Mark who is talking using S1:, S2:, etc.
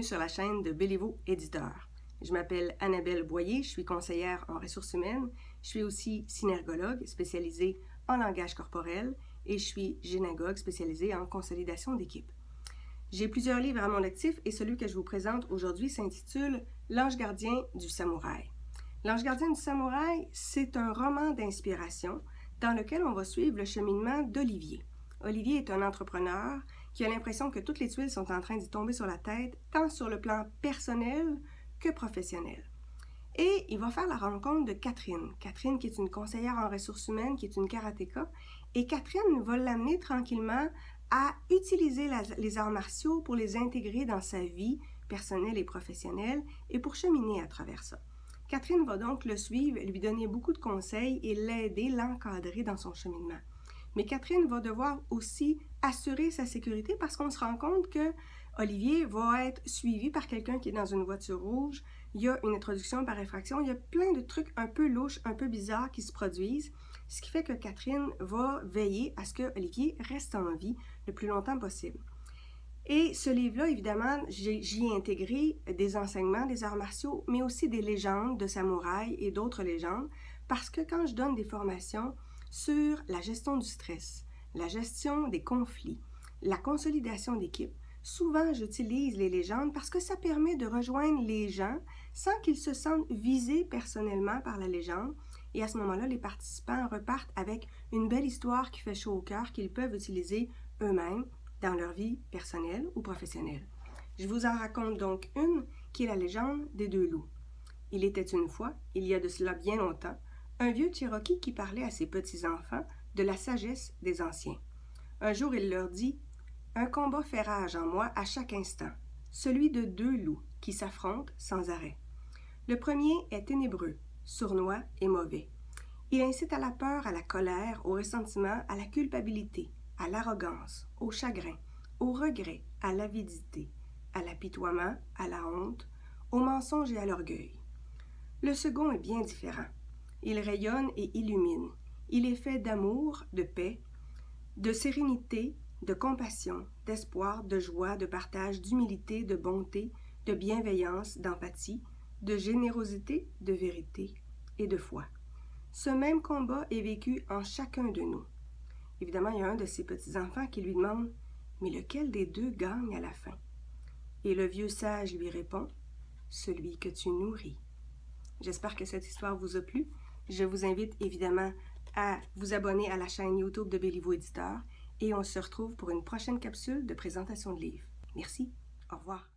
S1: bienvenue sur la chaîne de Béliveau Éditeur. Je m'appelle Annabelle Boyer, je suis conseillère en ressources humaines, je suis aussi synergologue spécialisée en langage corporel et je suis gynécologue spécialisée en consolidation d'équipe. J'ai plusieurs livres à mon actif et celui que je vous présente aujourd'hui s'intitule « L'ange gardien du samouraï ». L'ange gardien du samouraï, c'est un roman d'inspiration dans lequel on va suivre le cheminement d'Olivier. Olivier est un entrepreneur qui a l'impression que toutes les tuiles sont en train d'y tomber sur la tête, tant sur le plan personnel que professionnel. Et il va faire la rencontre de Catherine. Catherine qui est une conseillère en ressources humaines, qui est une karatéka. Et Catherine va l'amener tranquillement à utiliser les arts martiaux pour les intégrer dans sa vie personnelle et professionnelle et pour cheminer à travers ça. Catherine va donc le suivre, lui donner beaucoup de conseils et l'aider, l'encadrer dans son cheminement. Mais Catherine va devoir aussi assurer sa sécurité parce qu'on se rend compte que Olivier va être suivi par quelqu'un qui est dans une voiture rouge. Il y a une introduction par effraction. Il y a plein de trucs un peu louches, un peu bizarres qui se produisent. Ce qui fait que Catherine va veiller à ce que Olivier reste en vie le plus longtemps possible. Et ce livre-là, évidemment, j'y ai intégré des enseignements, des arts martiaux, mais aussi des légendes de samouraïs et d'autres légendes, parce que quand je donne des formations sur la gestion du stress, la gestion des conflits, la consolidation d'équipe, souvent j'utilise les légendes parce que ça permet de rejoindre les gens sans qu'ils se sentent visés personnellement par la légende. Et à ce moment-là, les participants repartent avec une belle histoire qui fait chaud au cœur qu'ils peuvent utiliser eux-mêmes dans leur vie personnelle ou professionnelle. Je vous en raconte donc une qui est la légende des deux loups. Il était une fois, il y a de cela bien longtemps, un vieux Cherokee qui parlait à ses petits-enfants de la sagesse des anciens. Un jour, il leur dit « Un combat fait rage en moi à chaque instant, celui de deux loups qui s'affrontent sans arrêt. Le premier est ténébreux, sournois et mauvais. Il incite à la peur, à la colère, au ressentiment, à la culpabilité, à l'arrogance, au chagrin, au regret, à l'avidité, à l'apitoiement, à la honte, au mensonge et à l'orgueil. Le second est bien différent. Il rayonne et illumine. Il est fait d'amour, de paix, de sérénité, de compassion, d'espoir, de joie, de partage, d'humilité, de bonté, de bienveillance, d'empathie, de générosité, de vérité et de foi. Ce même combat est vécu en chacun de nous. » Évidemment, il y a un de ses petits-enfants qui lui demande « Mais lequel des deux gagne à la fin? » Et le vieux sage lui répond « Celui que tu nourris. » J'espère que cette histoire vous a plu. Je vous invite évidemment à vous abonner à la chaîne YouTube de Béliveau Éditeur et on se retrouve pour une prochaine capsule de présentation de livres. Merci, au revoir.